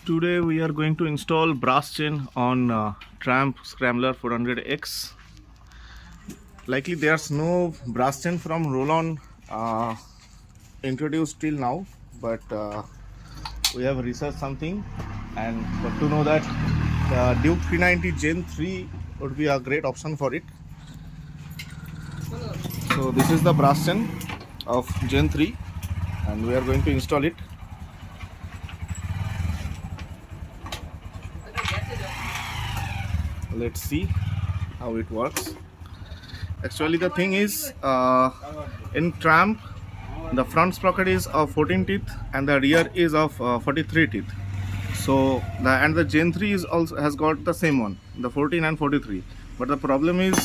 Today we are going to install brass chain on Triumph Scrambler 400X. Likely there's no brass chain from Rollon introduced till now, but we have researched something and got to know that the Duke 390 Gen 3 would be a great option for it. So this is the brass chain of Gen 3 and we are going to install it. Let's see how it works. Actually the thing is, in Triumph the front sprocket is of 14 teeth and the rear is of 43 teeth. So the Gen 3 is also has got the same one, the 14 and 43. But the problem is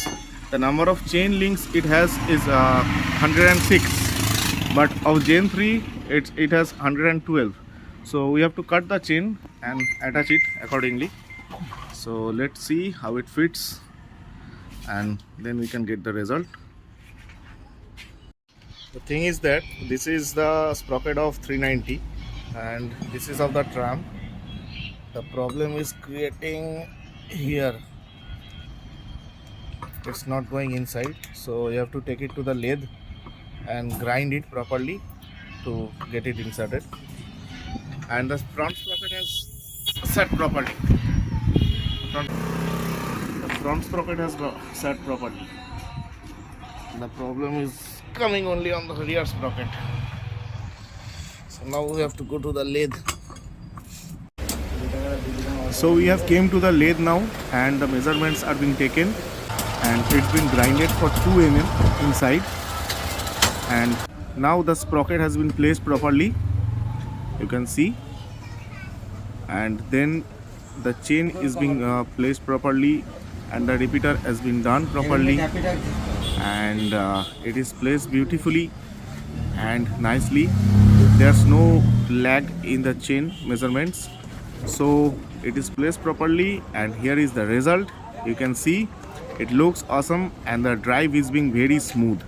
the number of chain links it has is 106, but of Gen 3 it has 112. So we have to cut the chain and attach it accordingly. So let's see how it fits and then we can get the result. The thing is that this is the sprocket of 390 and this is of the Triumph. The problem is creating here. It's not going inside, so you have to take it to the lathe and grind it properly to get it inserted. And the front sprocket has set properly. The front sprocket has set properly. The problem is coming only on the rear sprocket. So now we have to go to the lathe. So we have came to the lathe now and the measurements are being taken and it's been grinded for 2 mm inside, and now the sprocket has been placed properly, you can see, and then the chain is being placed properly and the repeater has been done properly, and it is placed beautifully and nicely. There's no lag in the chain measurements, so it is placed properly and here is the result. You can see it looks awesome and the drive is being very smooth.